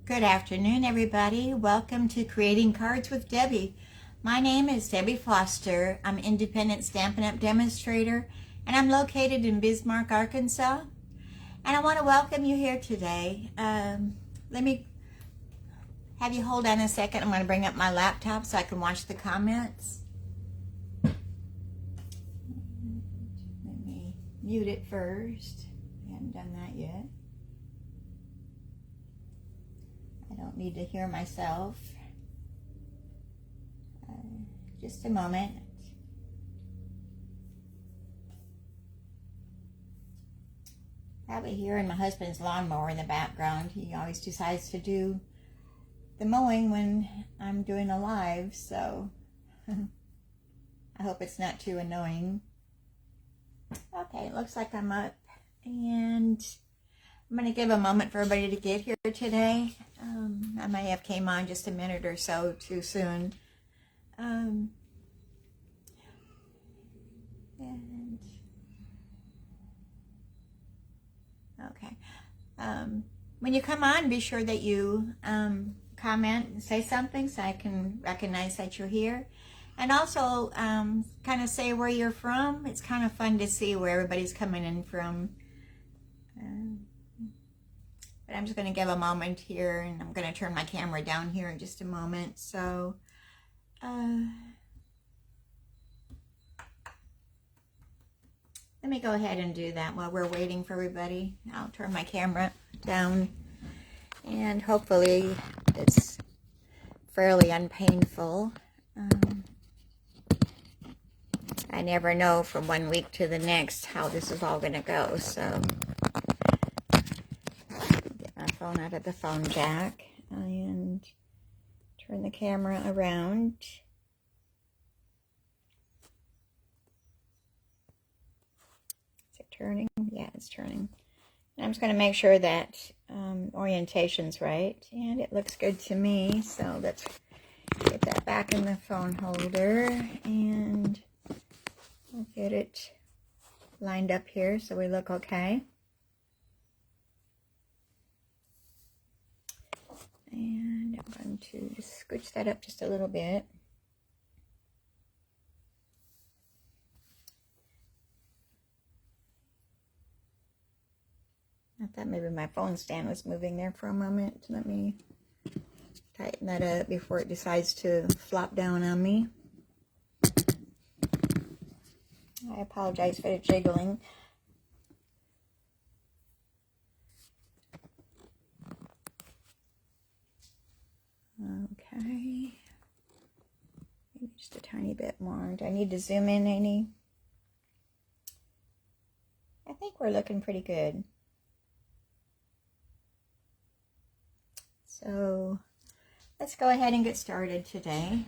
Good afternoon, everybody. Welcome to Creating Cards with Debbie. My name is Debbie Foster. I'm an independent Stampin' Up! Demonstrator, and I'm located in Bismarck, Arkansas. And I want to welcome you here today. Let me have you hold on a second. I'm going to bring up my laptop so I can watch the comments. Let me mute it first. I haven't done that yet. I don't need to hear myself. Just a moment. Probably hearing my husband's lawnmower in the background. He always decides to do the mowing when I'm doing a live, so I hope it's not too annoying. Okay, it looks like I'm up, and I'm going to give a moment for everybody to get here today. I may have came on just a minute or so too soon. And okay. When you come on, be sure that you comment and say something so I can recognize that you're here. And also kind of say where you're from. It's kind of fun to see where everybody's coming in from. But I'm just going to give a moment here, and I'm going to turn my camera down here in just a moment. So, let me go ahead and do that while we're waiting for everybody. I'll turn my camera down, and hopefully it's fairly unpainful. I never know from one week to the next how this is all going to go, so get my phone out of the phone jack and turn the camera around. Is it turning? Yeah, it's turning. And I'm just going to make sure that orientation's right, and it looks good to me, so let's get that back in the phone holder, and we'll get it lined up here so we look okay. And I'm going to just scooch that up just a little bit. I thought maybe my phone stand was moving there for a moment. Let me tighten that up before it decides to flop down on me. I apologize for the jiggling. Okay. Maybe just a tiny bit more. Do I need to zoom in any? I think we're looking pretty good. So let's go ahead and get started today.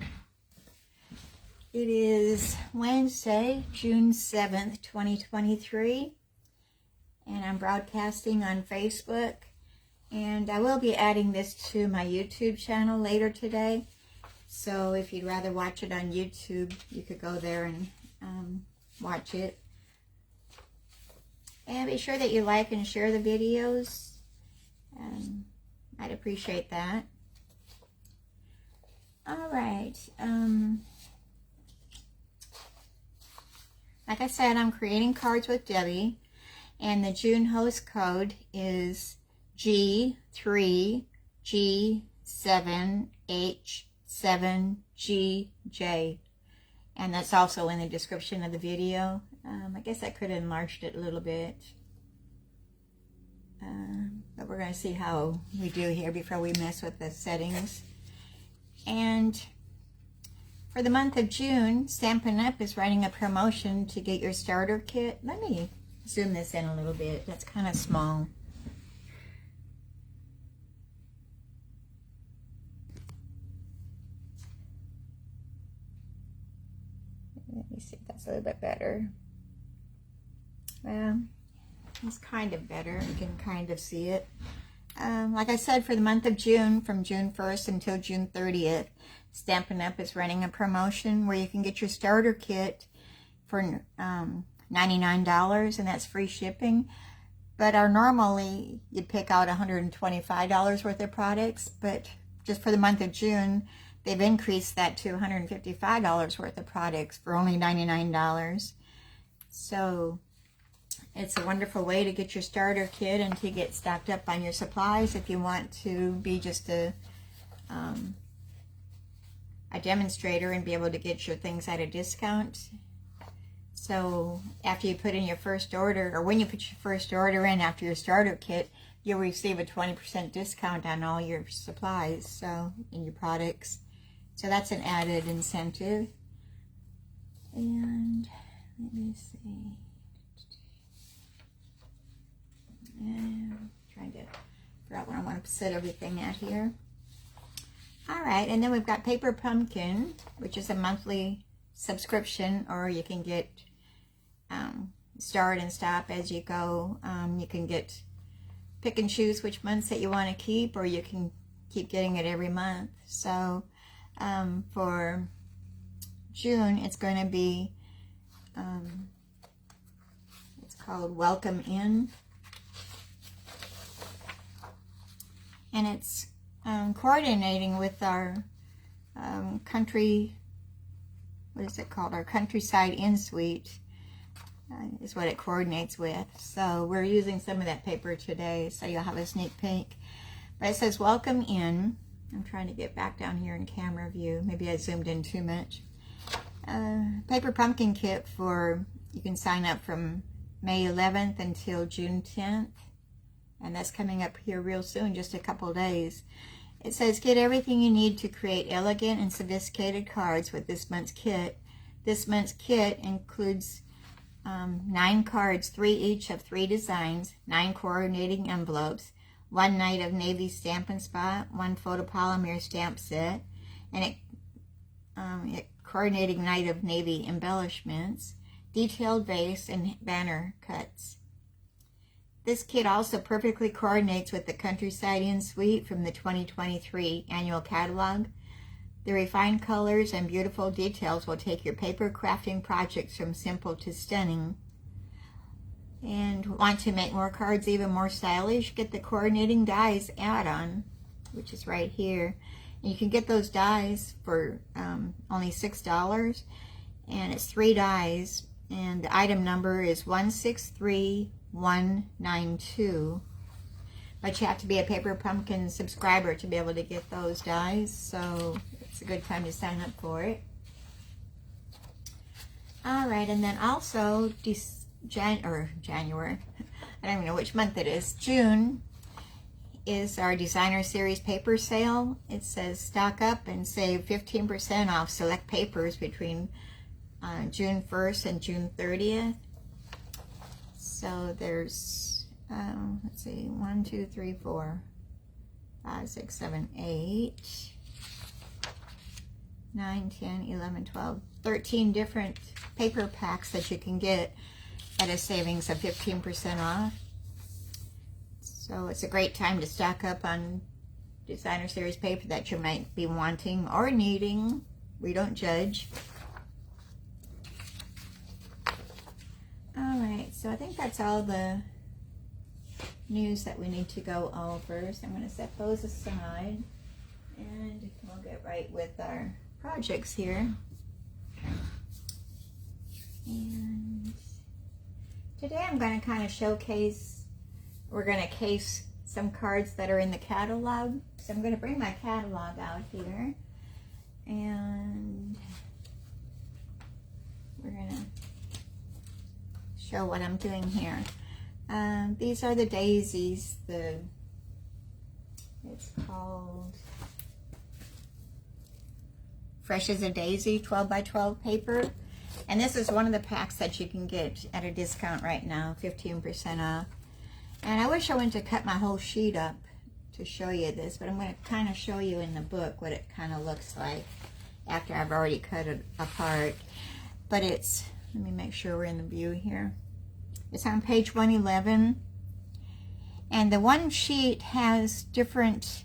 It is Wednesday, June 7th, 2023, and I'm broadcasting on Facebook, and I will be adding this to my YouTube channel later today. So if you'd rather watch it on YouTube, you could go there and watch it. And be sure that you like and share the videos. I'd appreciate that. All right. Like I said, I'm creating cards with Debbie, and the June host code is G3G7H7GJ, and that's also in the description of the video. I guess I could have enlarged it a little bit, but we're going to see how we do here before we mess with the settings. And for the month of June, Stampin' Up! Is running a promotion to get your starter kit. Let me zoom this in a little bit. That's kind of small. Let me see if that's a little bit better. Well, it's kind of better. You can kind of see it. Like I said, for the month of June, from June 1st until June 30th, Stampin' Up! Is running a promotion where you can get your starter kit for $99, and that's free shipping. But normally you'd pick out $125 worth of products, but just for the month of June, they've increased that to $155 worth of products for only $99. So it's a wonderful way to get your starter kit and to get stocked up on your supplies if you want to be just a demonstrator and be able to get your things at a discount. So after you put in your first order, or when you put your first order in after your starter kit, you'll receive a 20% discount on all your supplies, so in your products. So that's an added incentive. And let me see. Trying to figure out where I want to set everything at here. All right, and then we've got Paper Pumpkin, which is a monthly subscription, or you can get start and stop as you go. You can pick and choose which months that you want to keep, or you can keep getting it every month. So for June, it's going to be, it's called Welcome In. And it's coordinating with our country, what is it called? Our Countryside Inn Suite is what it coordinates with. So we're using some of that paper today, so you'll have a sneak peek. But it says Welcome In. I'm trying to get back down here in camera view. Maybe I zoomed in too much. Paper Pumpkin Kit you can sign up from May 11th until June 10th. And that's coming up here real soon, just a couple days. It says, get everything you need to create elegant and sophisticated cards with this month's kit. This month's kit includes 9 cards, 3 each of 3 designs, 9 coordinating envelopes, 1 night of Navy Stampin' Spot, 1 photopolymer stamp set, and a coordinating night of Navy embellishments, detailed vase, and banner cuts. This kit also perfectly coordinates with the Countryside Inn Suite from the 2023 annual catalog. The refined colors and beautiful details will take your paper crafting projects from simple to stunning. And want to make more cards even more stylish? Get the coordinating dies add-on, which is right here. And you can get those dies for only $6, and it's 3 dies, and the item number is 163192. But you have to be a Paper Pumpkin subscriber to be able to get those dies, so it's a good time to sign up for it. All right, and then also January, I don't even know which month it is, June is our Designer Series paper sale. It says stock up and save 15% off select papers between June 1st and June 30th. So there's, let's see, 1, 2, 3, 4, 5, 6, 7, 8, 9, 10, 11, 12, 13 different paper packs that you can get at a savings of 15% off. So it's a great time to stock up on Designer Series paper that you might be wanting or needing. We don't judge. Alright, so I think that's all the news that we need to go over. So I'm going to set those aside and we'll get right with our projects here. And today I'm going to kind of showcase, we're going to case some cards that are in the catalog. So I'm going to bring my catalog out here and we're going to show what I'm doing here. These are the daisies. It's called Fresh as a Daisy 12 by 12 paper. And this is one of the packs that you can get at a discount right now, 15% off. And I wish I went to cut my whole sheet up to show you this, but I'm going to kind of show you in the book what it kind of looks like after I've already cut it apart. But it's, let me make sure we're in the view here. It's on page 111. And the one sheet has different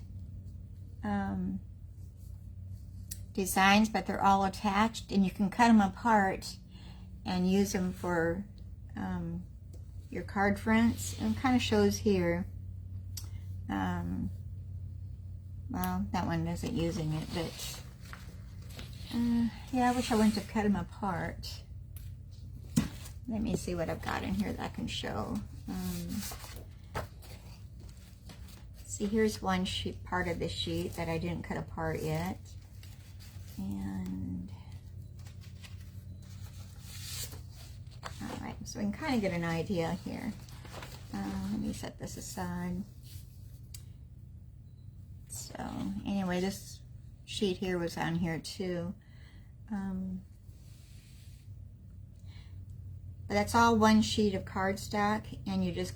designs, but they're all attached, and you can cut them apart and use them for your card fronts. And it kind of shows here. Well, that one isn't using it, but yeah, I wish I wouldn't have cut them apart. Let me see what I've got in here that I can show. See, here's one sheet, part of the sheet that I didn't cut apart yet. And all right, so we can kind of get an idea here. Let me set this aside. So anyway, this sheet here was on here too. But that's all one sheet of cardstock, and you just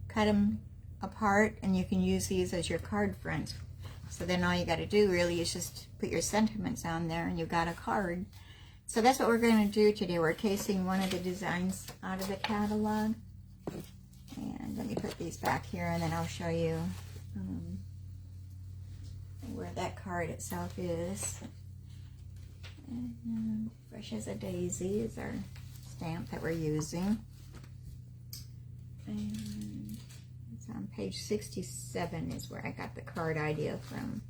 cut them apart, and you can use these as your card fronts. So then all you got to do really is just put your sentiments on there, and you've got a card. So that's what we're going to do today. We're casing one of the designs out of the catalog. And let me put these back here, and then I'll show you where that card itself is. And Fresh as a Daisy is our stamp that we're using. And it's on page 67 is where I got the card idea from.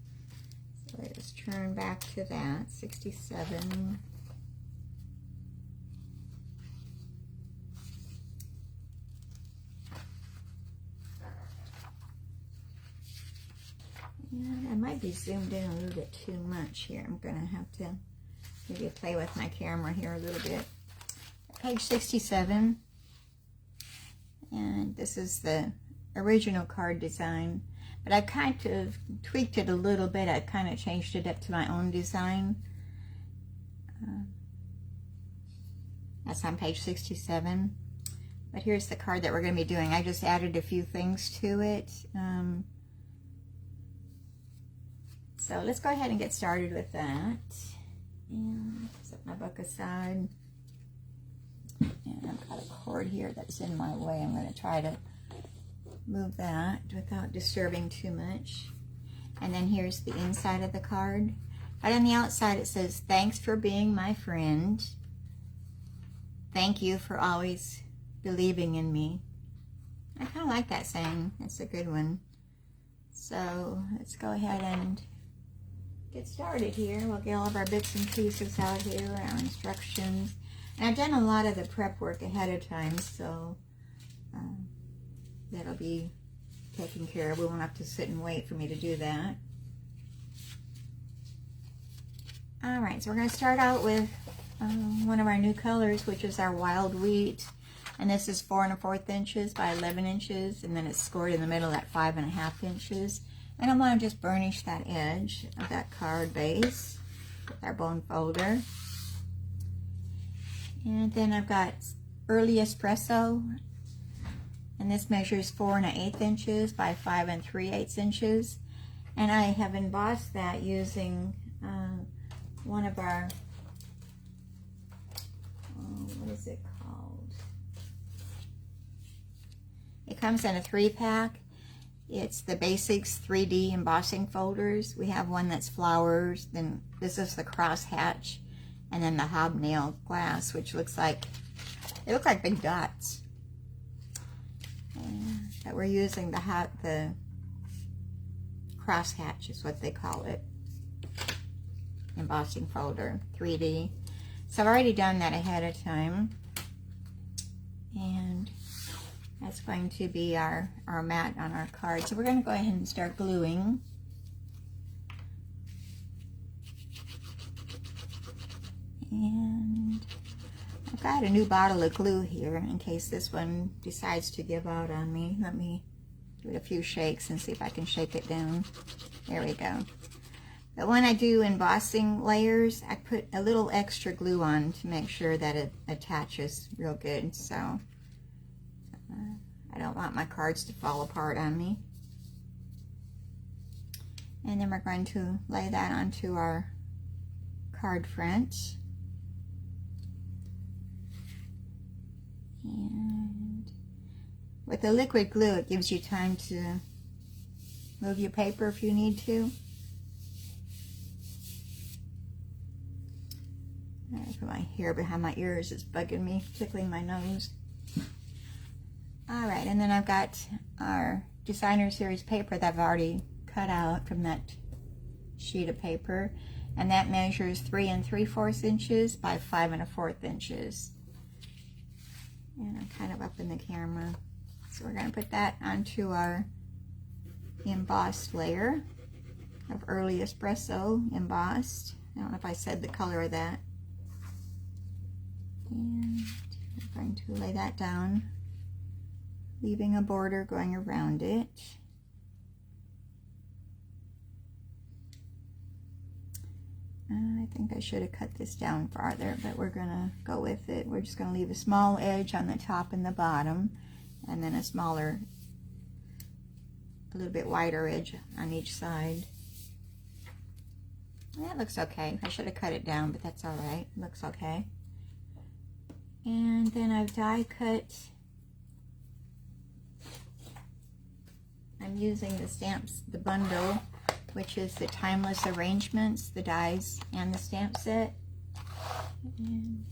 So let's turn back to that, 67. Yeah, I might be zoomed in a little bit too much here. I'm going to have to maybe play with my camera here a little bit. Page 67. And this is the original card design. But I kind of tweaked it a little bit. I kind of changed it up to my own design. That's on page 67. But here's the card that we're going to be doing. I just added a few things to it. So let's go ahead and get started with that. And set my book aside. And I've got a cord here that's in my way. I'm going to try to move that without disturbing too much. And then here's the inside of the card. Right on the outside it says, "Thanks for being my friend. Thank you for always believing in me." I kind of like that saying. That's a good one. So let's go ahead and get started here. We'll get all of our bits and pieces out here, our instructions. And I've done a lot of the prep work ahead of time, so that'll be taken care of. We won't have to sit and wait for me to do that. All right, so we're going to start out with one of our new colors, which is our Wild Wheat. And this is 4 1/4 inches by 11 inches, and then it's scored in the middle at 5 1/2 inches. And I'm going to just burnish that edge of that card base with our bone folder. And then I've got Early Espresso, and this measures 4 1/8 inches by 5 3/8 inches. And I have embossed that using one of our, what is it called? It comes in a 3-pack. It's the Basics 3D embossing folders. We have one that's flowers, then this is the crosshatch, and then the hobnail glass, which looks like, they look like big dots. But we're using the crosshatch is what they call it. Embossing folder, 3D. So I've already done that ahead of time. And that's going to be our mat on our card. So we're going to go ahead and start gluing. And I've got a new bottle of glue here in case this one decides to give out on me. Let me give it a few shakes and see if I can shake it down. There we go. But when I do embossing layers, I put a little extra glue on to make sure that it attaches real good. So I don't want my cards to fall apart on me. And then we're going to lay that onto our card front. And with the liquid glue, it gives you time to move your paper if you need to. I put my hair behind my ears. It's bugging me, tickling my nose. All right, and then I've got our designer series paper that I've already cut out from that sheet of paper, and that measures 3 3/4 inches by 5 1/4 inches. And I'm kind of up in the camera. So we're going to put that onto our embossed layer of Early Espresso embossed. I don't know if I said the color of that. And I'm going to lay that down, leaving a border going around it. I think I should have cut this down farther, but we're going to go with it. We're just going to leave a small edge on the top and the bottom, and then a smaller, a little bit wider edge on each side. That looks okay. I should have cut it down, but that's all right. It looks okay. And then I've die cut. I'm using the stamps, the bundle, which is the Timeless Arrangements, the dies and the stamp set. And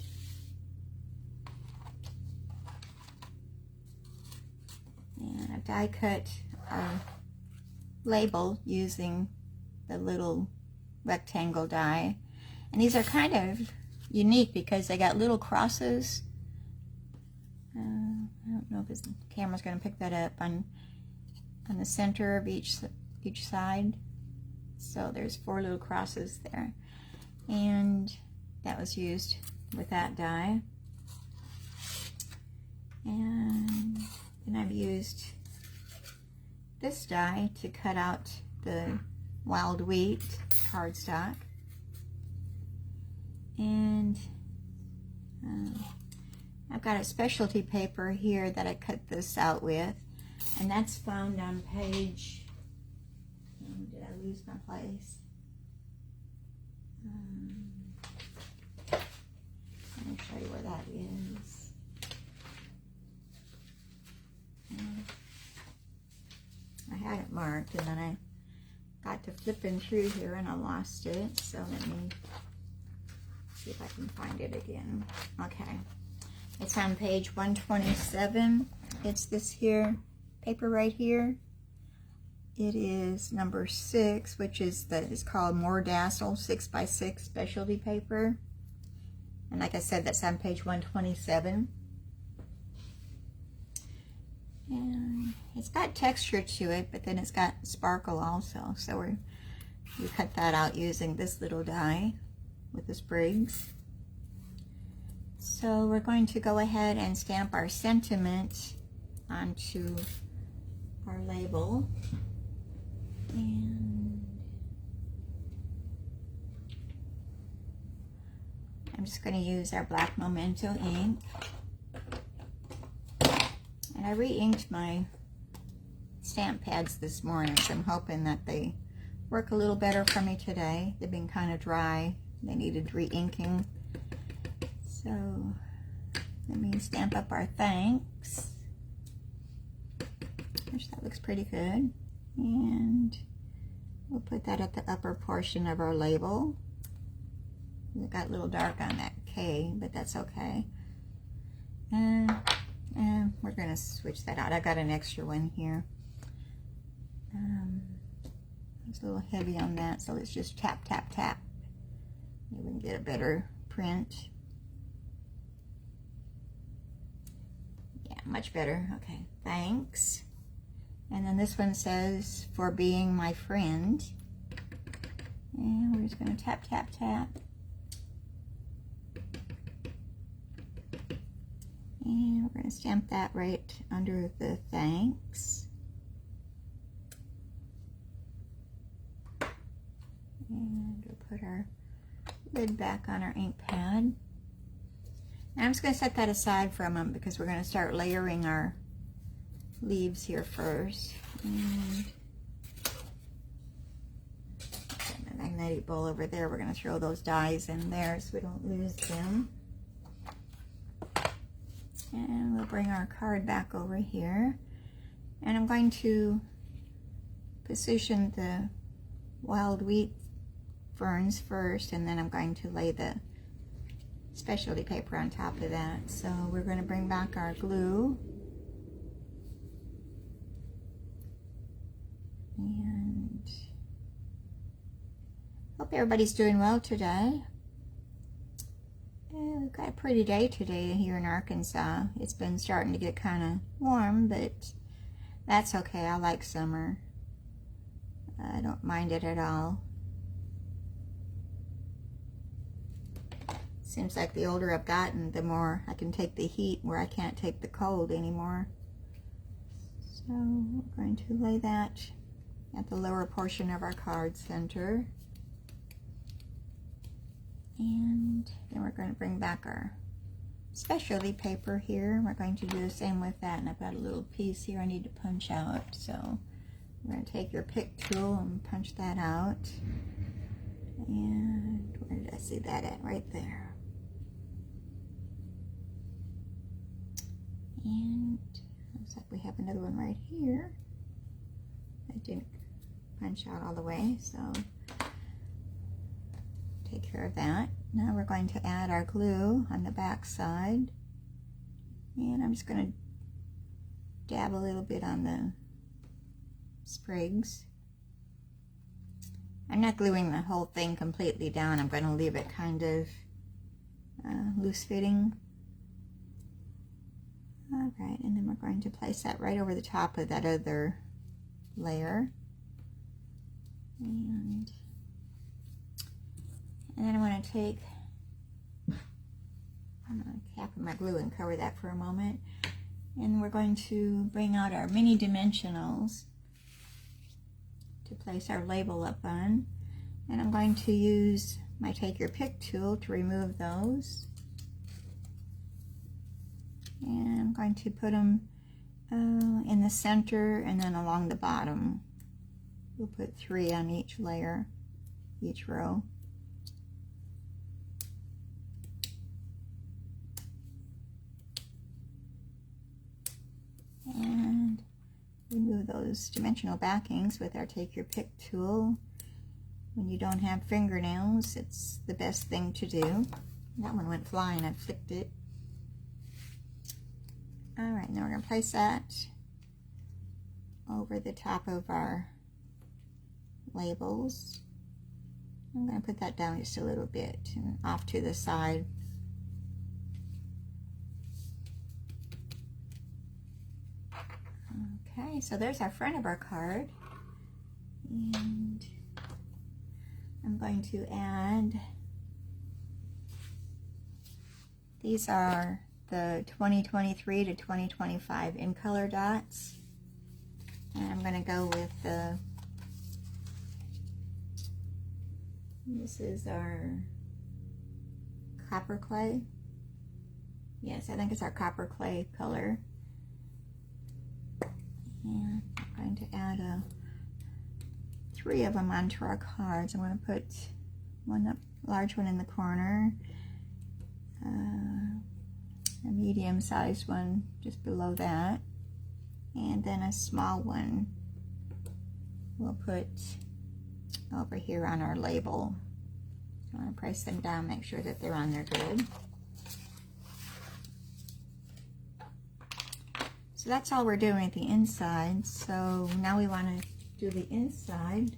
I've die cut a label using the little rectangle die. And these are kind of unique because they got little crosses. I don't know if the camera's going to pick that up on the center of each side. So there's 4 little crosses there, and that was used with that die. And then I've used this die to cut out the wild wheat cardstock. And I've got a specialty paper here that I cut this out with, and that's found on page, did I lose my place? Let me show you where that is. I had it marked, and then I got to flipping through here and I lost it, so let me see if I can find it again. Okay, it's on page 127. It's this here paper right here. It is number 6, which is it's called More Dazzle 6x6 specialty paper. And like I said, that's on page 127. And it's got texture to it, but then it's got sparkle also. So we cut that out using this little die with the sprigs. So we're going to go ahead and stamp our sentiment onto our label. And I'm just going to use our black Memento ink. And I re-inked my stamp pads this morning, so I'm hoping that they work a little better for me today. They've been kind of dry. They needed re-inking. So let me stamp up our thanks. Gosh, that looks pretty good. And we'll put that at the upper portion of our label. It got a little dark on that K, but that's okay. And we're going to switch that out. I got an extra one here. It's a little heavy on that, so let's just tap, tap, tap. Maybe we can get a better print. Yeah, much better. Okay, thanks. And then this one says, for being my friend. And we're just going to tap, tap, tap. And we're going to stamp that right under the thanks. And we'll put our lid back on our ink pad. Now I'm just going to set that aside for a moment because we're going to start layering our leaves here first. And the magnetic bowl over there, we're going to throw those dies in there so we don't lose them. And we'll bring our card back over here. And I'm going to position the wild wheat ferns first, and then I'm going to lay the specialty paper on top of that. So we're going to bring back our glue. And hope everybody's doing well today. We've got a pretty day today here in Arkansas. It's been starting to get kind of warm, but that's okay. I like summer. I don't mind it at all. Seems like the older I've gotten, the more I can take the heat where I can't take the cold anymore. So we're going to lay that at the lower portion of our card center. And then we're going to bring back our specialty paper here. We're going to do the same with that. And I've got a little piece here I need to punch out. So we're going to take your pick tool and punch that out. And where did I see that at? Right there. And looks like we have another one right here. I didn't punch out all the way, so take care of that. Now we're going to add our glue on the back side. And I'm just going to dab a little bit on the sprigs. I'm not gluing the whole thing completely down. I'm going to leave it kind of loose fitting. Alright, and then we're going to place that right over the top of that other layer. And then I want to take, I'm going to cap my glue and cover that for a moment. And we're going to bring out our mini dimensionals to place our label up on. And I'm going to use my Take Your Pick tool to remove those. And I'm going to put them in the center and then along the bottom. We'll put 3 on each layer, each row. And remove those dimensional backings with our Take Your Pick tool. When you don't have fingernails, it's the best thing to do. That one went flying, I flicked it. Alright, now we're going to place that over the top of our labels. I'm going to put that down just a little bit and off to the side. Okay, so there's our front of our card. And I'm going to add, these are the 2023 to 2025 in color dots. And I'm going to go with the, this is our copper clay. Yes, I think it's our copper clay color. And I'm going to add 3 of them onto our cards. I'm going to put one up, large one in the corner, a medium-sized one just below that, and then a small one we'll put over here on our label. So I'm going to press them down, make sure that they're on there good. So that's all we're doing at the inside. So now we want to do the inside.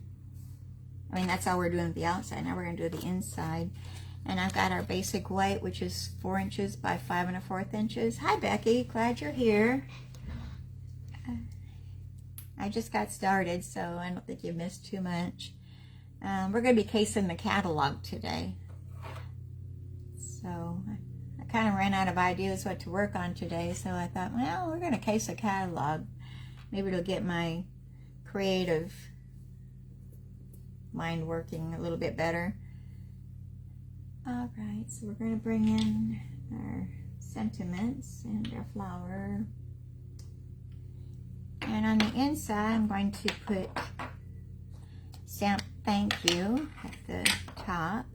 I mean, that's all we're doing at the outside. Now we're going to do the inside. And I've got our basic white, which is 4 inches by 5 1/4 inches. Hi, Becky. Glad you're here. I just got started, so I don't think you missed too much. We're going to be casing the catalog today. So I kind of ran out of ideas what to work on today, so I thought, well, we're going to case a catalog. Maybe it'll get my creative mind working a little bit better. All right, so we're going to bring in our sentiments and our flower. And on the inside, I'm going to put stamp thank you at the top.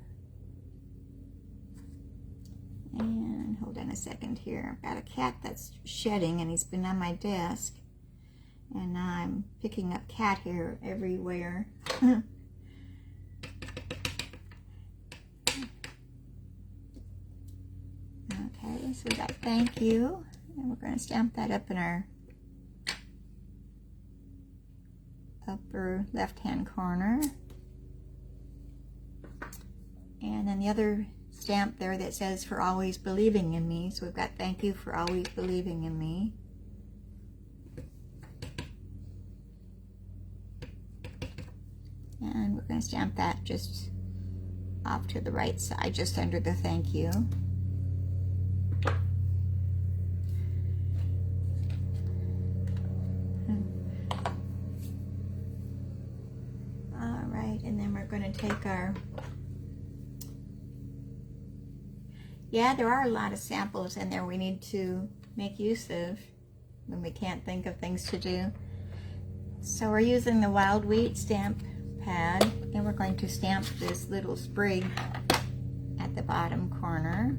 And hold on a second here. I've got a cat that's shedding and he's been on my desk. And now I'm picking up cat hair everywhere. Okay, so we got thank you. And we're going to stamp that up in our upper left-hand corner. And then the other stamp there that says for always believing in me. So we've got thank you for always believing in me. And we're going to stamp that just off to the right side, just under the thank you. All right, and then we're going to take our... Yeah, there are a lot of samples in there we need to make use of when we can't think of things to do. So we're using the Wild Wheat stamp pad, and we're going to stamp this little sprig at the bottom corner.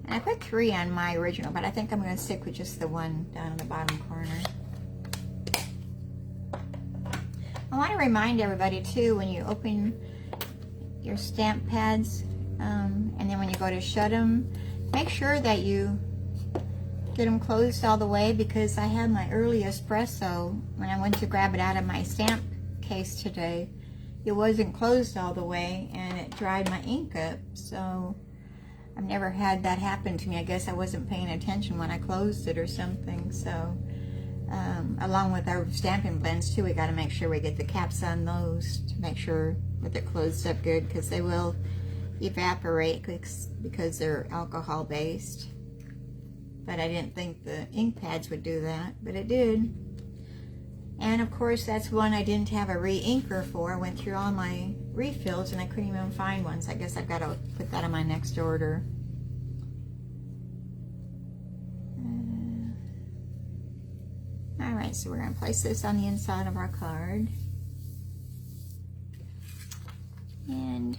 And I put 3 on my original, but I think I'm going to stick with just the one down in the bottom corner. I want to remind everybody too, when you open your stamp pads and then when you go to shut them, make sure that you get them closed all the way, because I had my early espresso when I went to grab it out of my stamp case today. It wasn't closed all the way and it dried my ink up, so I've never had that happen to me. I guess I wasn't paying attention when I closed it or something. So along with our stamping blends too, we got to make sure we get the caps on those to make sure that they're closed up good, because they will evaporate because they're alcohol based. But I didn't think the ink pads would do that, but it did. And of course, that's one I didn't have a re-inker for. I went through all my refills and I couldn't even find one, so I guess I've got to put that on my next order. Alright, so we're going to place this on the inside of our card. And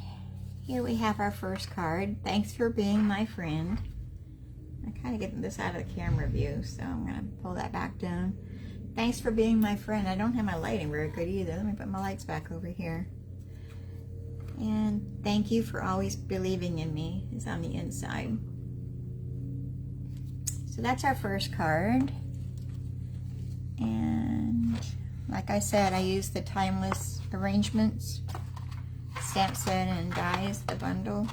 here we have our first card. Thanks for being my friend. I kind of get this out of the camera view, so I'm going to pull that back down. Thanks for being my friend. I don't have my lighting very good either. Let me put my lights back over here. And thank you for always believing in me is on the inside. So that's our first card. And like I said, I used the Timeless Arrangements stamp set and dies, the bundle.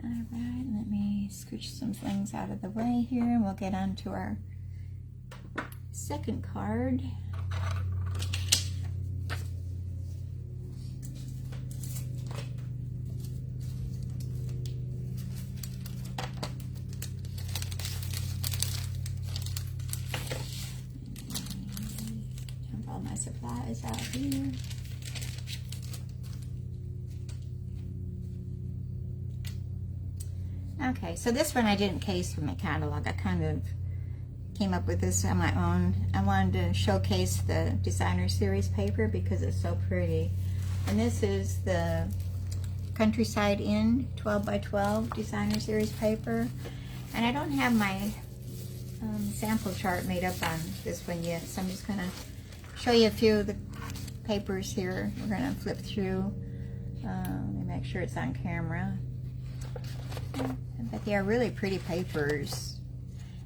Alright, let me scooch some things out of the way here and we'll get on to our second card. Dump all my supplies out here. Okay, so this one I didn't case from the catalog. I kind of came up with this on my own. I wanted to showcase the Designer Series paper because it's so pretty. And this is the Countryside Inn 12x12 Designer Series paper. And I don't have my sample chart made up on this one yet, so I'm just going to show you a few of the papers here. We're going to flip through. Let me make sure it's on camera. But they are really pretty papers.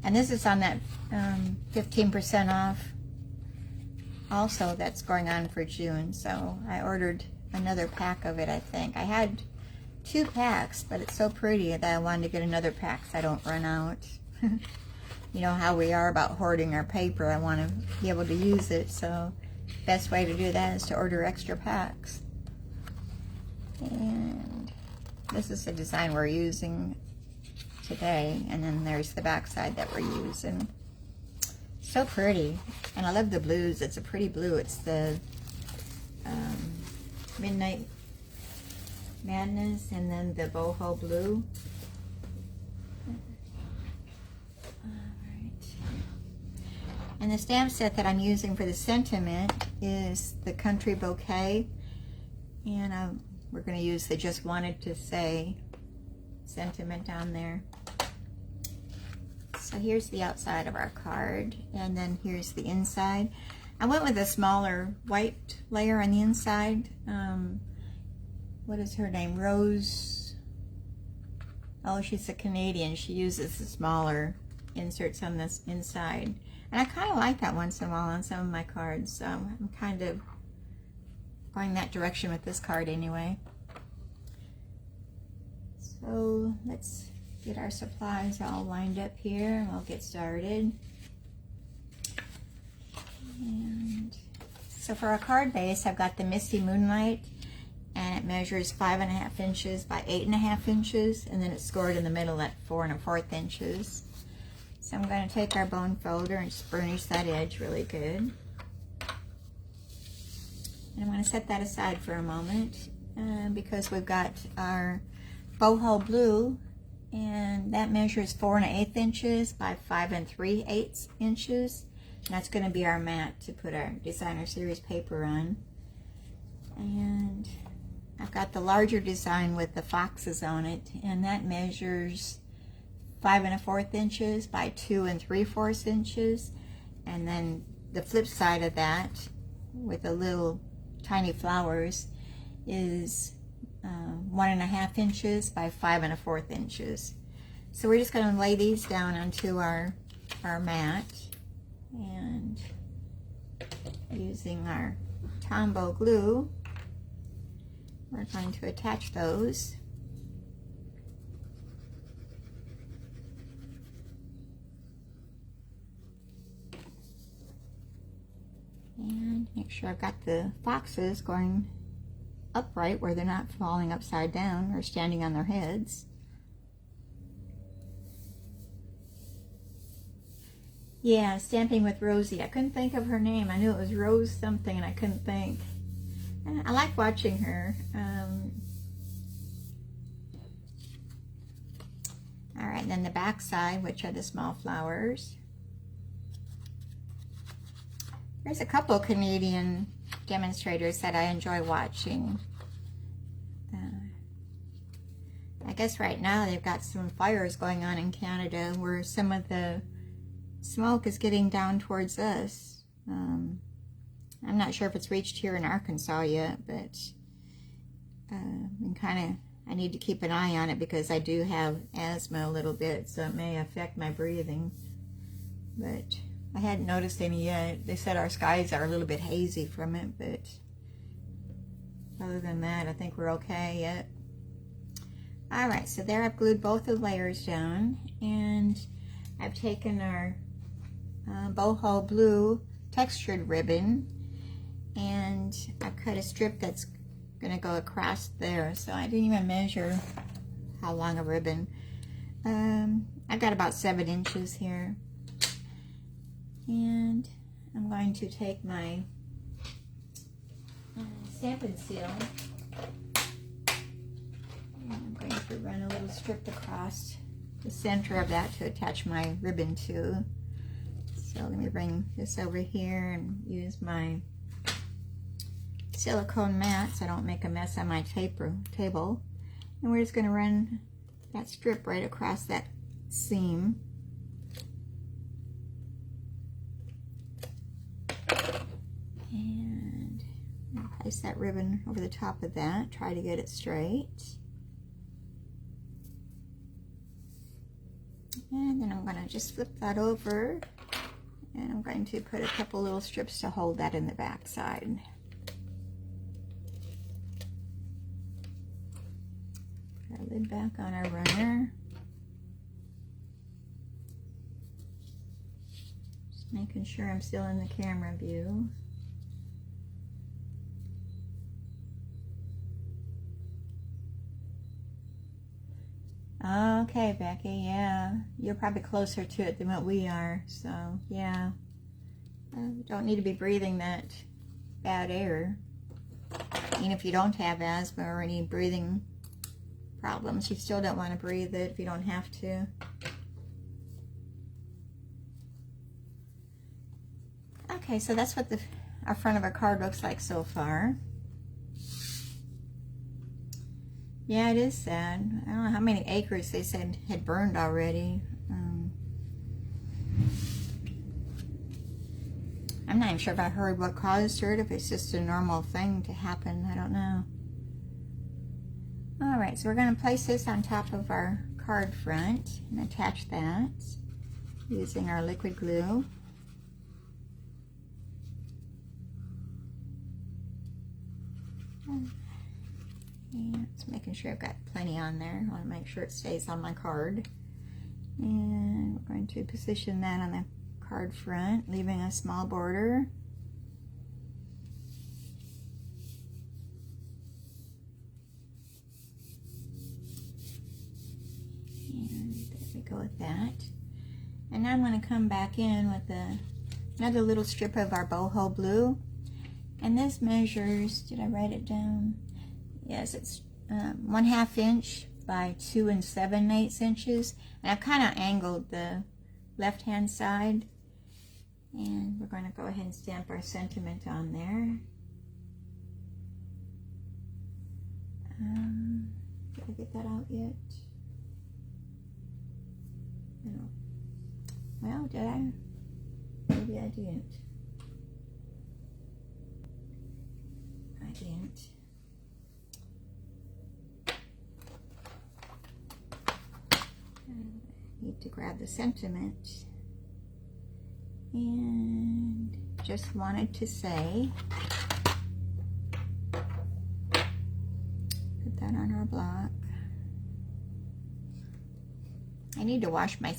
And this is on that 15% off also that's going on for June. So I ordered another pack of it, I think. I had 2 packs, but it's so pretty that I wanted to get another pack so I don't run out. You know how we are about hoarding our paper. I want to be able to use it, so best way to do that is to order extra packs. And this is the design we're using today, and then there's the back side that we're using. So pretty, and I love the blues. It's a pretty blue. It's the Midnight Madness and then the boho blue. Alright. And the stamp set that I'm using for the sentiment is the Country Bouquet, and we're going to use the Just Wanted to Say sentiment on there. So here's the outside of our card, and then here's the inside. I went with a smaller white layer on the inside. what is her name? Rose. Oh, she's a Canadian. She uses the smaller inserts on this inside. And I kind of like that once in a while on some of my cards. So I'm kind of going that direction with this card anyway. So let's get our supplies all lined up here and we'll get started. And so for our card base, I've got the Misty Moonlight, and it measures 5.5 inches by 8.5 inches, and then it's scored in the middle at 4 1/4 inches. So I'm going to take our bone folder and just burnish that edge really good. And I'm going to set that aside for a moment because we've got our boho blue, and that measures 4 1/8 inches by 5 3/8 inches. And that's going to be our mat to put our Designer Series paper on. And I've got the larger design with the foxes on it, and that measures 5 1/4 inches by 2 3/4 inches. And then the flip side of that, with the little tiny flowers, is 1 1/2 inches by 5 1/4 inches. So we're just going to lay these down onto our mat, and using our Tombow glue, we're going to attach those. And make sure I've got the foxes going upright where they're not falling upside down or standing on their heads. Yeah, Stamping with Rosie. I couldn't think of her name. I knew it was Rose something and I couldn't think. I like watching her. All right, then the back side, which are the small flowers. There's a couple Canadian demonstrators that I enjoy watching. I guess right now they've got some fires going on in Canada where some of the smoke is getting down towards us. I'm not sure if it's reached here in Arkansas yet, but I need to keep an eye on it because I do have asthma a little bit, so it may affect my breathing. But I hadn't noticed any yet. They said our skies are a little bit hazy from it, but other than that, I think we're okay yet. All right, so there I've glued both the layers down, and I've taken our boho blue textured ribbon, and I've cut a strip that's going to go across there. So I didn't even measure how long a ribbon. I've got about 7 inches here. And I'm going to take my Stampin' Seal, and I'm going to run a little strip across the center of that to attach my ribbon to. So let me bring this over here and use my silicone mat so I don't make a mess on my table. And we're just going to run that strip right across that seam. And I'll place that ribbon over the top of that. Try to get it straight. And then I'm going to just flip that over, and I'm going to put a couple little strips to hold that in the back side. Put our lid back on our runner. Just making sure I'm still in the camera view. Okay, Becky, yeah. You're probably closer to it than what we are, so yeah. Don't need to be breathing that bad air. Even if you don't have asthma or any breathing problems, you still don't want to breathe it if you don't have to. Okay, so that's what our front of our card looks like so far. Yeah, it is sad. I don't know how many acres they said had burned already. I'm not even sure if I heard what caused it, if it's just a normal thing to happen. I don't know. All right, so we're going to place this on top of our card front and attach that using our liquid glue. And just making sure I've got plenty on there. I want to make sure it stays on my card. And we're going to position that on the card front, leaving a small border. And there we go with that. And now I'm going to come back in with another little strip of our boho blue. And this measures, did I write it down? Yes, it's 1/2 inch by 2 7/8 inches. And I've kind of angled the left-hand side. And we're going to go ahead and stamp our sentiment on there. Did I get that out yet? No. Well, did I? Maybe I didn't. I didn't. I need to grab the sentiment. And just wanted to say, put that on our block. I need to wash my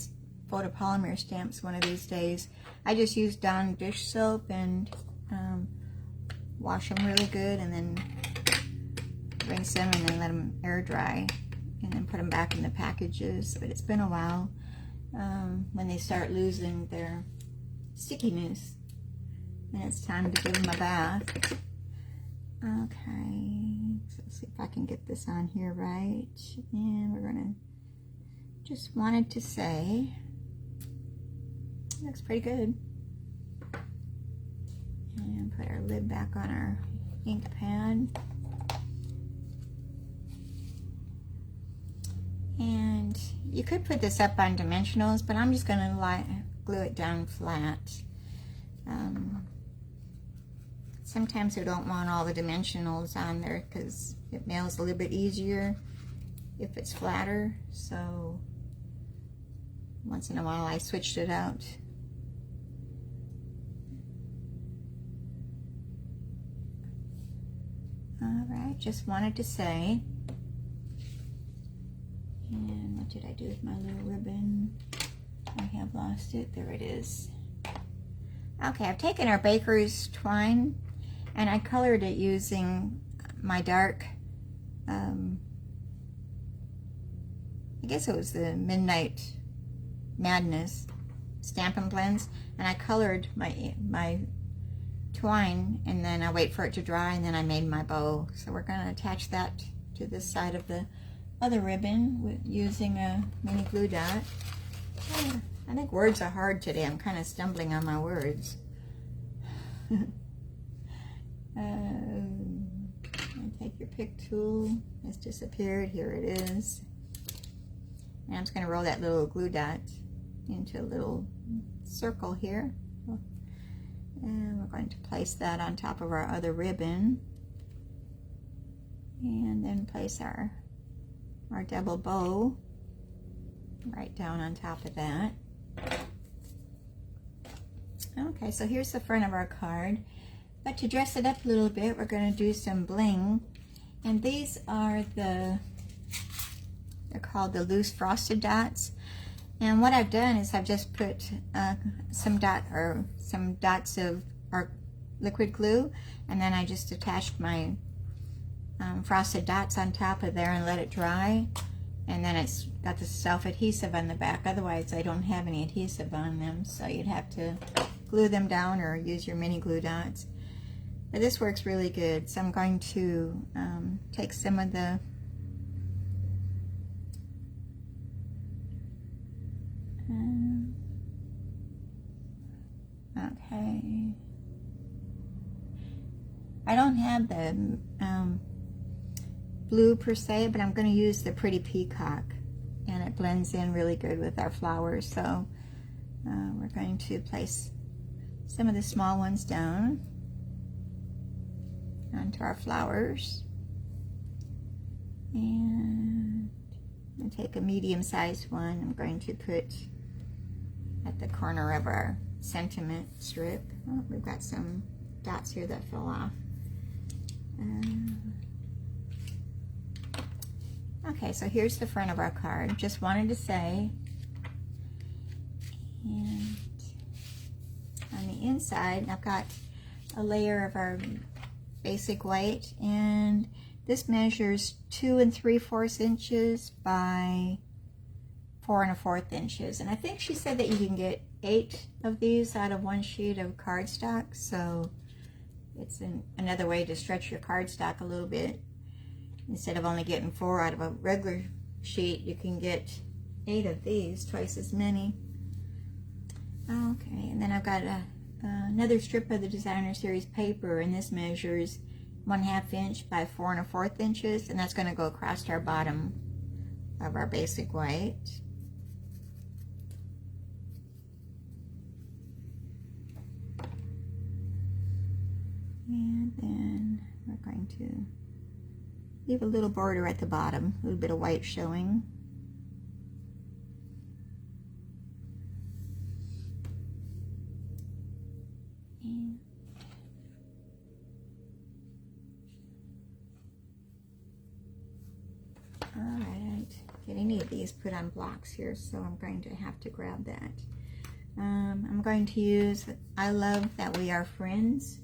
photopolymer stamps one of these days. I just use Dawn dish soap and wash them really good, and then rinse them and then let them air dry, and then put them back in the packages. But it's been a while when they start losing their stickiness, and it's time to give them a bath. Okay, so let's see if I can get this on here right. And we're gonna, just wanted to say, looks pretty good. And put our lid back on our ink pad. And you could put this up on dimensionals, but I'm just gonna glue it down flat. Sometimes we don't want all the dimensionals on there because it mails a little bit easier if it's flatter. So once in a while I switched it out. Alright, just wanted to say. And what did I do with my little ribbon? I have lost it. There it is. Okay, I've taken our baker's twine and I colored it using my dark, I guess it was the Midnight Madness Stampin' Blends, and I colored my twine, and then I wait for it to dry, and then I made my bow. So we're going to attach that to this side of the other ribbon using a mini glue dot. I think words are hard today. I'm kind of stumbling on my words. Take your pick tool. It's disappeared. Here it is. And I'm just going to roll that little glue dot into a little circle here. And we're going to place that on top of our other ribbon. And then place our double bow right down on top of that. Okay, so here's the front of our card. But to dress it up a little bit, we're going to do some bling. And these are they're called the loose frosted dots. And what I've done is I've just put some dots of our liquid glue, and then I just attached my frosted dots on top of there and let it dry. And then it's got the self-adhesive on the back. Otherwise, I don't have any adhesive on them, so you'd have to glue them down or use your mini glue dots. But this works really good. So I'm going to take some of the okay. I don't have the blue per se, but I'm going to use the Pretty Peacock, and it blends in really good with our flowers. So we're going to place some of the small ones down onto our flowers, And I'm going to take a medium-sized one. I'm going to put at the corner of our sentiment strip. Oh, we've got some dots here that fell off. Okay, so here's the front of our card. Just wanted to say, and on the inside, I've got a layer of our basic white, and this measures 2 3/4 inches by 4 1/4 inches. And I think she said that you can get 8 of these out of one sheet of cardstock, so it's another way to stretch your cardstock a little bit. Instead of only getting 4 out of a regular sheet, you can get 8 of these, twice as many. Okay, and then I've got another strip of the Designer Series paper, and this measures 1/2 inch by 4 1/4 inches, and that's going to go across our bottom of our basic white. And then we're going to leave a little border at the bottom, a little bit of white showing. And all right, I didn't get any of these put on blocks here, so I'm going to have to grab that. I'm going to use I Love That We Are Friends.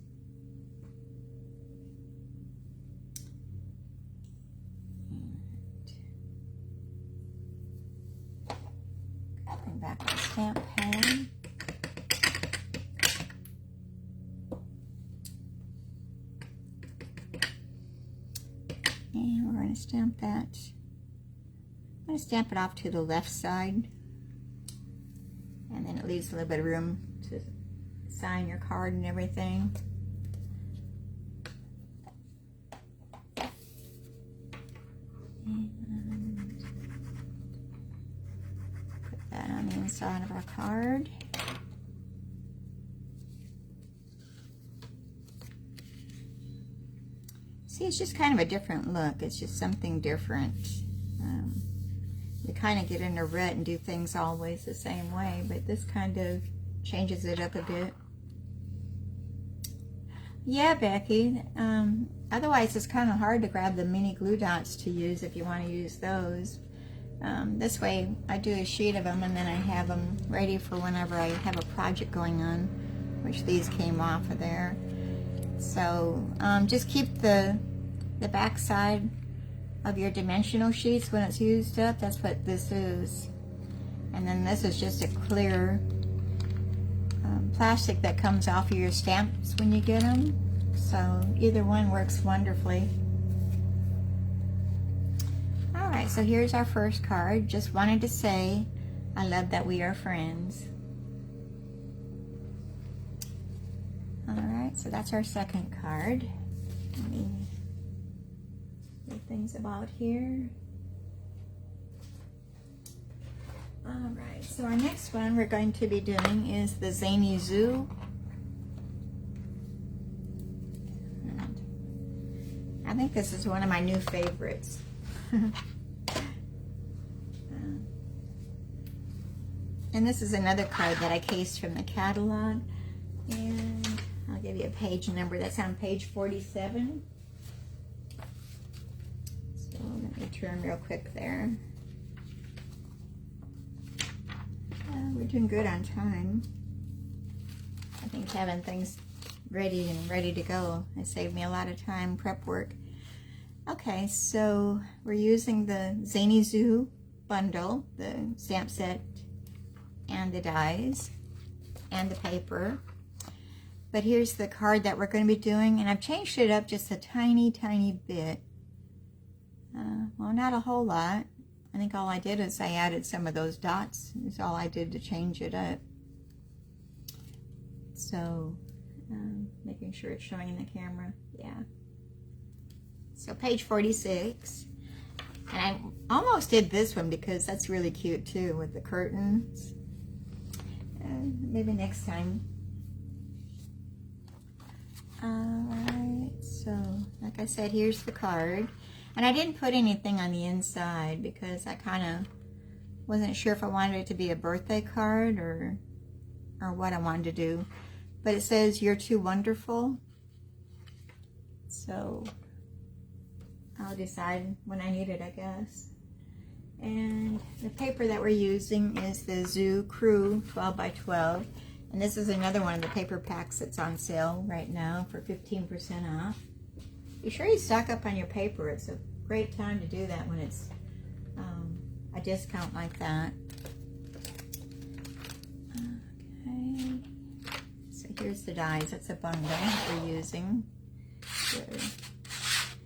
Bring back our stamp pad. And we're going to stamp that. I'm going to stamp it off to the left side. And then it leaves a little bit of room to sign your card and everything. And put that on the inside of our card. See, it's just kind of a different look. It's just something different. We kind of get in a rut and do things always the same way, but this kind of changes it up a bit. Yeah, Becky. Otherwise, it's kind of hard to grab the mini glue dots to use if you want to use those. This way, I do a sheet of them, and then I have them ready for whenever I have a project going on, which these came off of there. So just keep the back side of your dimensional sheets when it's used up. That's what this is. And then this is just a clear plastic that comes off of your stamps when you get them. So either one works wonderfully. Alright, so here's our first card. Just wanted to say, I love that we are friends. Alright, so that's our second card. Let me move things about here. Alright, so our next one we're going to be doing is the Zany Zoo. And I think this is one of my new favorites. And this is another card that I cased from the catalog. And I'll give you a page number. That's on page 47. So let me turn real quick there. We're doing good on time. I think having things ready to go has saved me a lot of time, prep work. Okay, so we're using the Zany Zoo bundle, the stamp set, and the dies, and the paper. But here's the card that we're going to be doing, and I've changed it up just a tiny bit. Well, not a whole lot. I think all I did is I added some of those dots. That's all I did to change it up. So, making sure it's showing in the camera. Yeah. So page 46. And I almost did this one because that's really cute too with the curtains. Maybe next time. Alright, so like I said, here's the card. And I didn't put anything on the inside because I kind of wasn't sure if I wanted it to be a birthday card or what I wanted to do. But it says, "You're too wonderful." So I'll decide when I need it, I guess. And the paper that we're using is the Zoo Crew 12 by 12. And this is another one of the paper packs that's on sale right now for 15% off. Be sure you stock up on your paper. It's a great time to do that when it's a discount like that. Okay. So here's the dies. That's a bundle that we're using.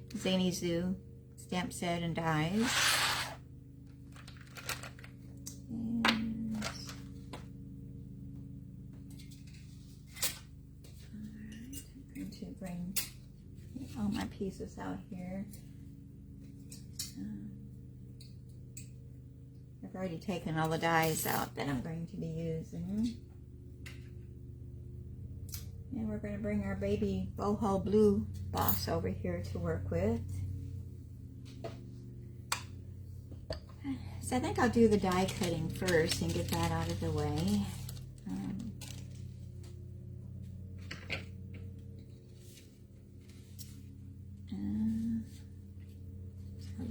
The Zany Zoo stamp set and dies. To bring all my pieces out here. I've already taken all the dies out that I'm going to be using. And we're going to bring our baby boho blue boss over here to work with. So I think I'll do the die cutting first and get that out of the way.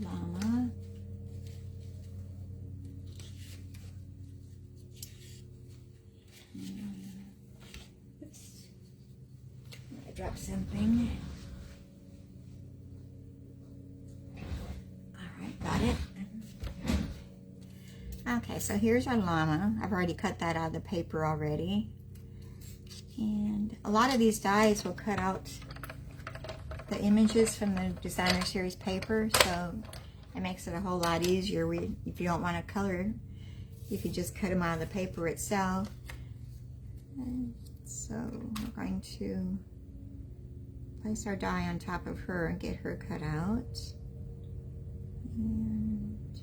Llama. Oops. I dropped something. Alright, got it. Okay, so here's our llama. I've already cut that out of the paper already. And a lot of these dies will cut out the images from the designer series paper, so it makes it a whole lot easier. If you don't want to color, you could just cut them out of the paper itself. And so we're going to place our die on top of her and get her cut out. And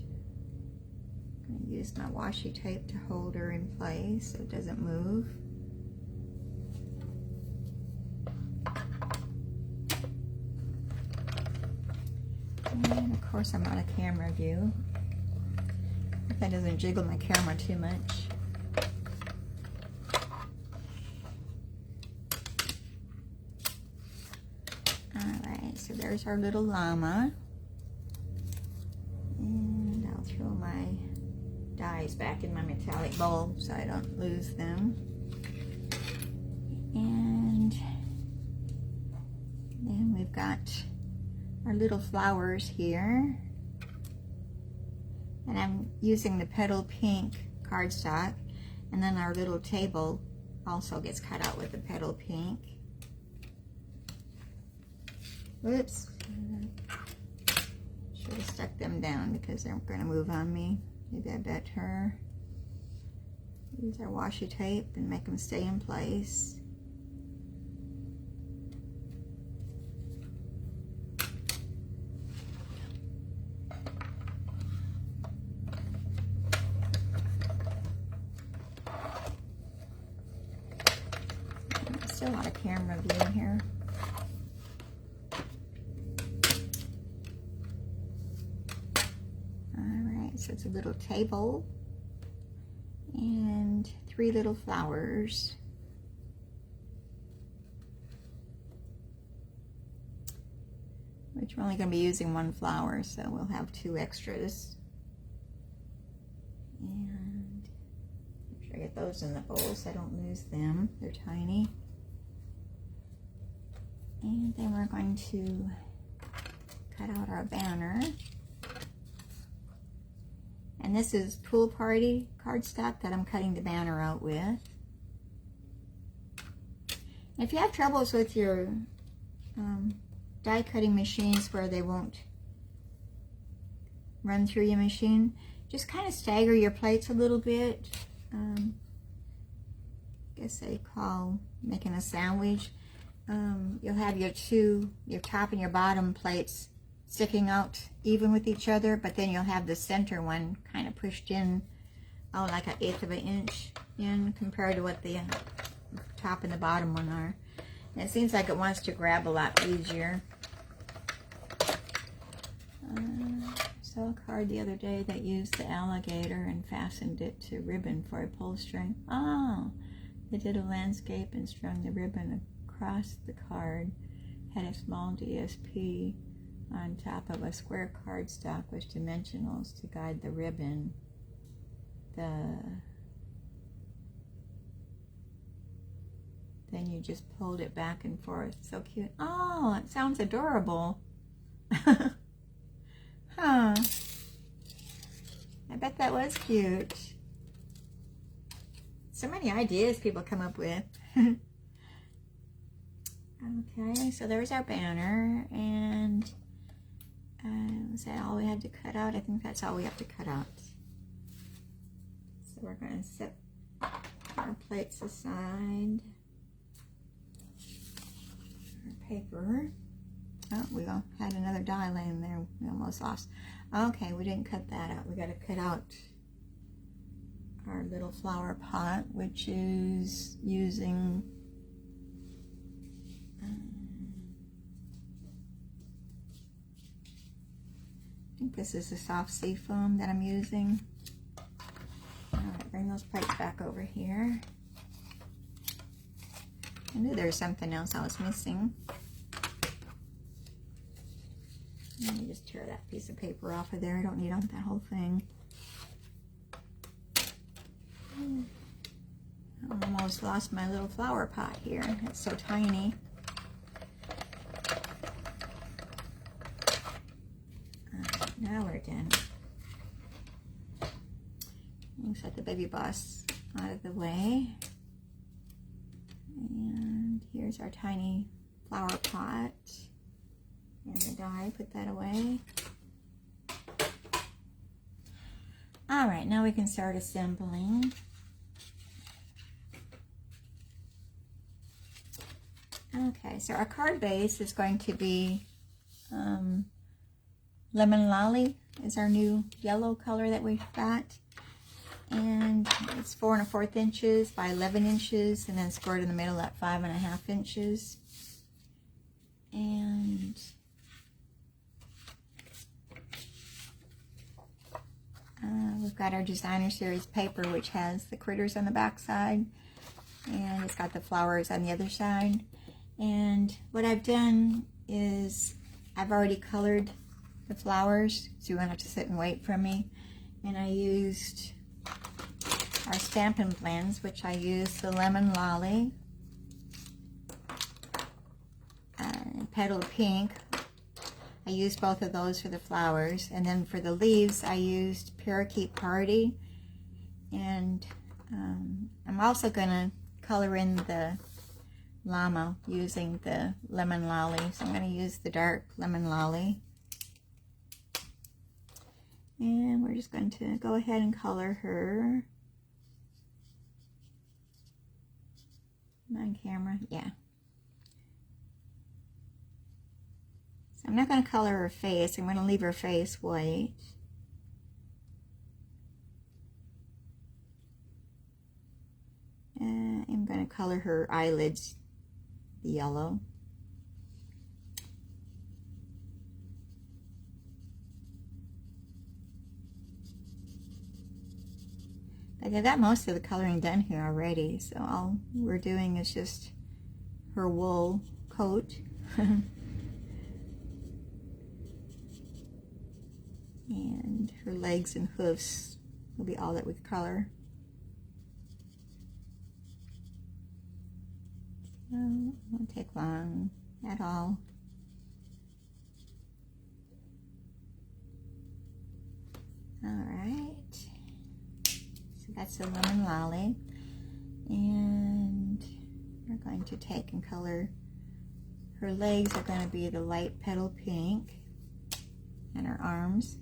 I'm going to use my washi tape to hold her in place so it doesn't move. And of course I'm on a camera view. If that doesn't jiggle my camera too much. Alright, so there's our little llama. And I'll throw my dies back in my metallic bowl so I don't lose them. And then we've got our little flowers here, and I'm using the Petal Pink cardstock, and then our little table also gets cut out with the Petal Pink. Whoops, should have stuck them down because they're going to move on me. Maybe I better use our washi tape and make them stay in place. Still a lot of camera view here. Alright, so it's a little table and 3 little flowers. Which we're only going to be using 1 flower, so we'll have 2 extras. And make sure I get those in the bowl so I don't lose them. They're tiny. And then we're going to cut out our banner. And this is Pool Party cardstock that I'm cutting the banner out with. If you have troubles with your die cutting machines where they won't run through your machine, just kind of stagger your plates a little bit. I guess they call making a sandwich. You'll have your top and your bottom plates sticking out even with each other, but then you'll have the center one kind of pushed in, like 1/8 of an inch in compared to what the top and the bottom one are. And it seems like it wants to grab a lot easier. Saw a card the other day that used the alligator and fastened it to ribbon for a pull string. Oh, they did a landscape and strung the ribbon across the card. Had a small DSP on top of a square cardstock with dimensionals to guide the ribbon. Then you just pulled it back and forth. So cute. Oh, it sounds adorable. Huh. I bet that was cute. So many ideas people come up with. Okay, so there's our banner, and was that all we had to cut out? I think that's all we have to cut out. So we're going to set our plates aside. Our paper. Oh, we had another die laying there. We almost lost. Okay, we didn't cut that out. We got to cut out our little flower pot, which is using I think this is the soft sea foam that I'm using. All right, bring those plates back over here. I knew there was something else I was missing. Let me just tear that piece of paper off of there. I don't need that whole thing. I almost lost my little flower pot here. It's so tiny. Now we're done. We'll set the baby boss out of the way. And here's our tiny flower pot. And the die, put that away. All right, now we can start assembling. Okay, so our card base is going to be Lemon Lolly is our new yellow color that we've got. And it's 4 1/4 inches by 11 inches, and then scored in the middle at 5 1/2 inches. And we've got our Designer Series paper, which has the critters on the back side, and it's got the flowers on the other side. And what I've done is I've already colored the flowers, so you won't have to sit and wait for me. And I used our Stampin' Blends, which I used the Lemon Lolly, Petal Pink. I used both of those for the flowers, and then for the leaves I used Parakeet Party. And I'm also going to color in the llama using the Lemon Lolly. So I'm going to use the dark Lemon Lolly. And we're just going to go ahead and color her. Am I on camera? Yeah. So I'm not going to color her face. I'm going to leave her face white. And I'm going to color her eyelids yellow. I got most of the coloring done here already, so all we're doing is just her wool coat. And her legs and hoofs will be all that we color. So it won't take long at all. Alright. That's the Lemon Lolly, and we're going to take and color her legs. Are going to be the light petal pink, and her arms.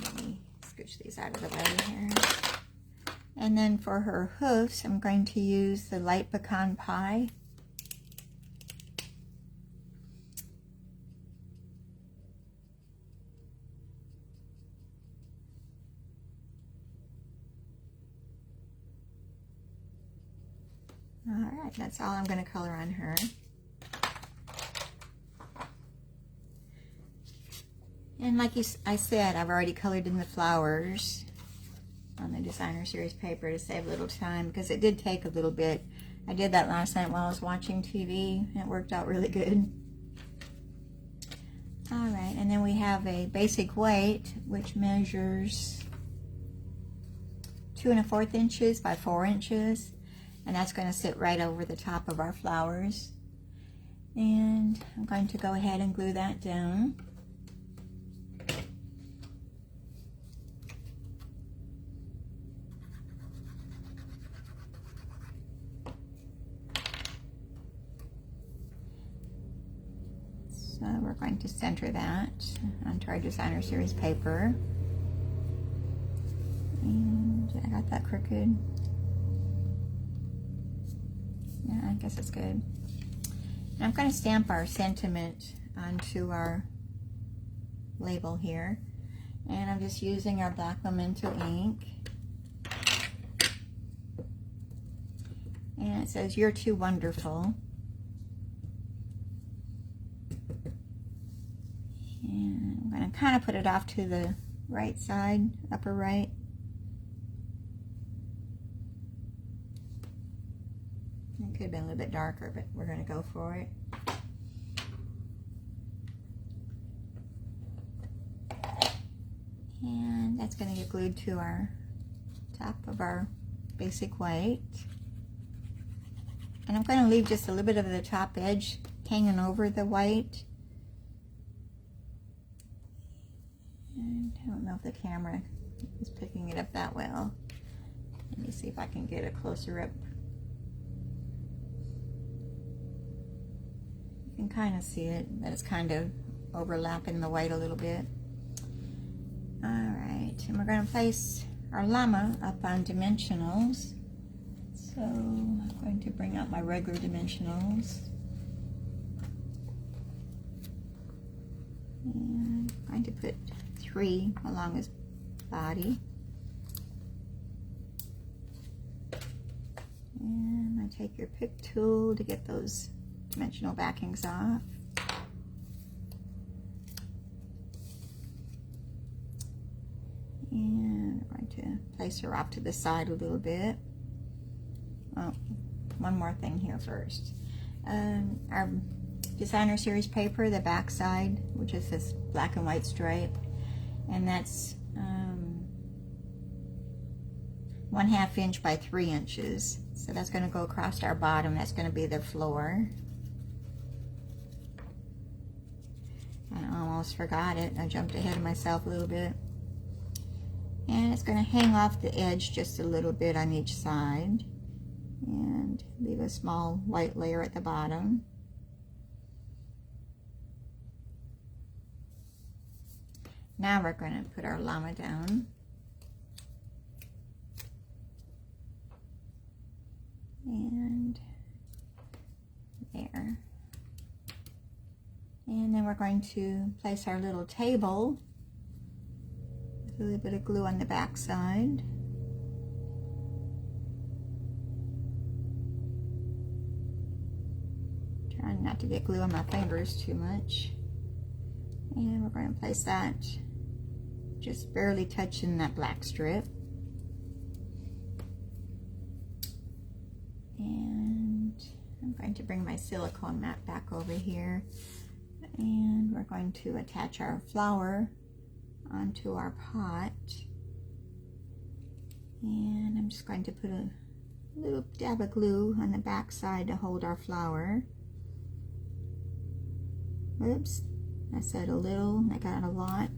Let me scooch these out of the way here. And then for her hoofs, I'm going to use the light pecan pie. Alright, that's all I'm going to color on her. And like I said, I've already colored in the flowers on the Designer Series paper to save a little time, because it did take a little bit. I did that last night while I was watching TV, and it worked out really good. Alright, and then we have a basic white, which measures 2 1/4 inches by 4 inches, and that's going to sit right over the top of our flowers. And I'm going to go ahead and glue that down. So we're going to center that onto our Designer Series paper. And I got that crooked. Yeah, I guess it's good. And I'm going to stamp our sentiment onto our label here. And I'm just using our black memento ink. And it says, "You're too wonderful." And I'm going to kind of put it off to the right side, upper right. It could have been a little bit darker, but we're going to go for it. And that's going to get glued to our top of our basic white. And I'm going to leave just a little bit of the top edge hanging over the white. And I don't know if the camera is picking it up that well. Let me see if I can get a closer up. You can kind of see it, but it's kind of overlapping the white a little bit. Alright, and we're going to place our llama up on dimensionals. So I'm going to bring out my regular dimensionals. And I'm going to put 3 along his body. And I take your pick tool to get those dimensional backings off. And I'm going to place her off to the side a little bit. Oh, one more thing here first. Our Designer Series paper, the back side, which is this black and white stripe, and that's 1/2 inch by 3 inches. So that's going to go across our bottom. That's going to be the floor. I almost forgot it. I jumped ahead of myself a little bit. And it's going to hang off the edge just a little bit on each side. And leave a small white layer at the bottom. Now we're going to put our llama down. And there. And then we're going to place our little table with a little bit of glue on the back side. Trying not to get glue on my fingers too much. And we're going to place that just barely touching that black strip. And I'm going to bring my silicone mat back over here. And we're going to attach our flower onto our pot. And I'm just going to put a little dab of glue on the back side to hold our flower. Oops, I said a little, I got a lot.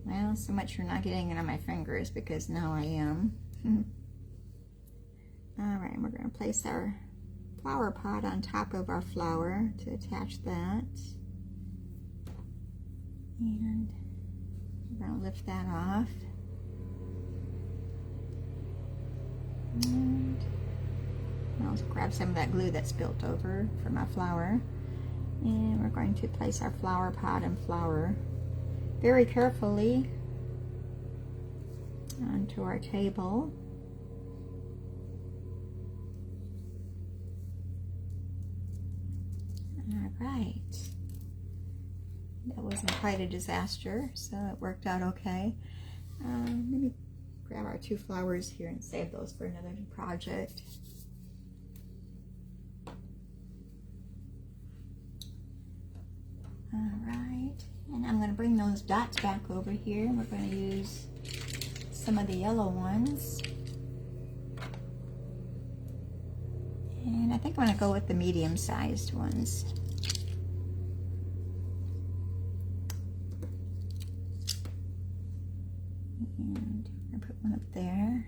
Well, so much for not getting it on my fingers, because now I am. Alright, we're going to place our flower pot on top of our flower to attach that. And we're going to lift that off. And I'll grab some of that glue that's spilt over for my flower. And we're going to place our flower pot and flower very carefully. And I'm just going to onto our table. All right. That wasn't quite a disaster, so it worked out okay. Let me grab our 2 flowers here and save those for another project. All right, and I'm going to bring those dots back over here. We're going to use some of the yellow ones. And I think I'm going to go with the medium-sized ones. And I'm going to put one up there.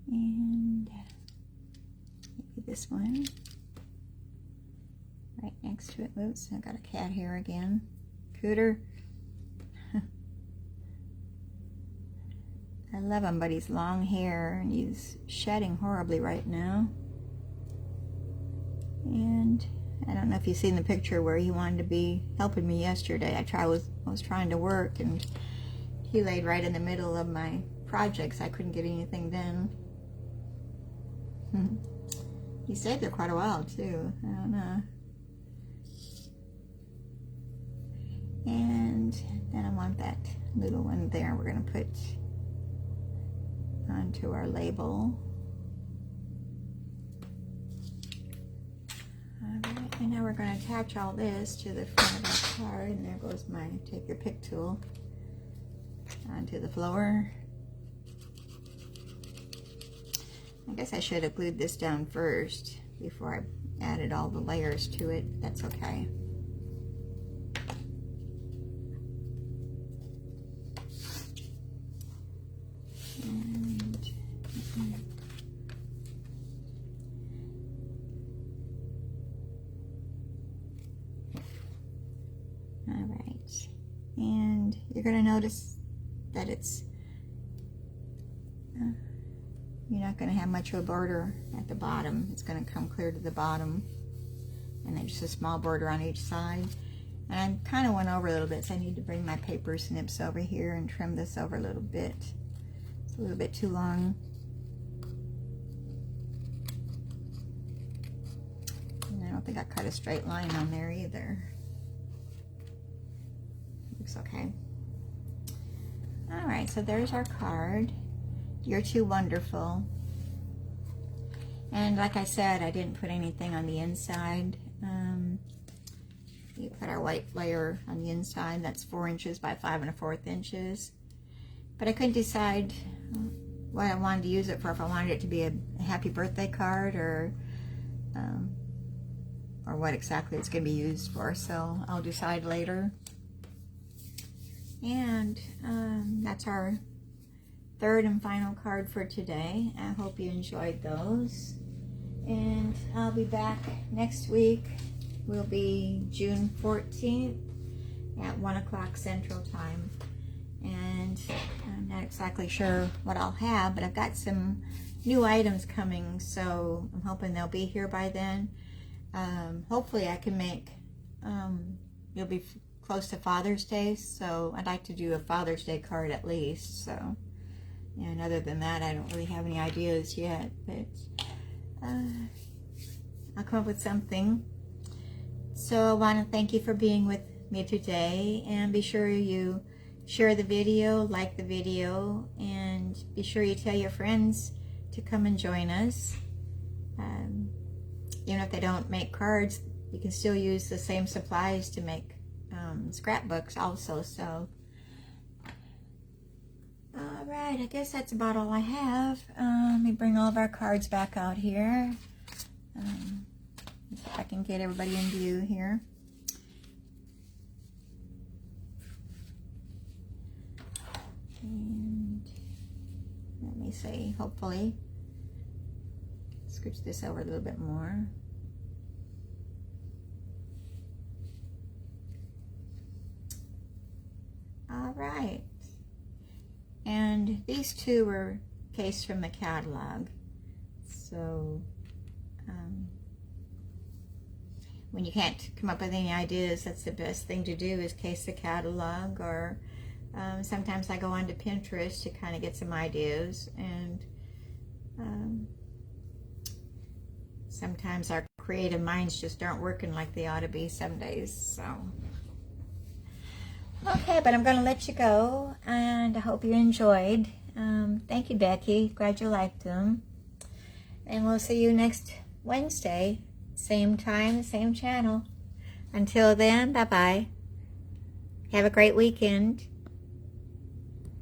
And maybe this one. Right next to it. Oops, I got a cat here again. Cooter. I love him, but he's long hair and he's shedding horribly right now. And I don't know if you've seen the picture where he wanted to be helping me yesterday. I was trying to work and he laid right in the middle of my projects. I couldn't get anything done. He stayed there quite a while too. I don't know. And then I want that little one there. We're going to put onto our label. Alright, and now we're going to attach all this to the front of our card, and there goes my take your pick tool onto the floor. I guess I should have glued this down first before I added all the layers to it. That's okay. Alright, and you're going to notice that it's you're not going to have much of a border at the bottom. It's going to come clear to the bottom, and then just a small border on each side. And I kind of went over a little bit, so I need to bring my paper snips over here and trim this over a little bit. It's a little bit too long. And I don't think I cut a straight line on there either. Looks okay. All right, so there's our card. You're too wonderful. And like I said, I didn't put anything on the inside. You put our white layer on the inside. That's 4 inches by 5 1/4 inches. But I couldn't decide what I wanted to use it for. If I wanted it to be a happy birthday card or what exactly it's going to be used for. So I'll decide later. And that's our 3rd and final card for today. I hope you enjoyed those. And I'll be back next week. Will be June 14th at 1 o'clock Central Time. And I'm not exactly sure what I'll have, but I've got some new items coming, so I'm hoping they'll be here by then. Hopefully I can make, it'll be close to Father's Day, so I'd like to do a Father's Day card at least. So, and other than that, I don't really have any ideas yet, but I'll come up with something. So I want to thank you for being with me today, and be sure you share the video, like the video, and be sure you tell your friends to come and join us. Even if they don't make cards, you can still use the same supplies to make scrapbooks also. So all right, I guess that's about all I have. Let me bring all of our cards back out here. If I can get everybody in view here. And let me see, hopefully, scooch this over a little bit more. All right. And these two were cased from the catalog. So when you can't come up with any ideas, that's the best thing to do, is case the catalog, or Sometimes I go onto Pinterest to kind of get some ideas, and sometimes our creative minds just aren't working like they ought to be some days. So, okay, but I'm going to let you go, and I hope you enjoyed. Thank you, Becky. Glad you liked them. And we'll see you next Wednesday, same time, same channel. Until then, bye-bye. Have a great weekend.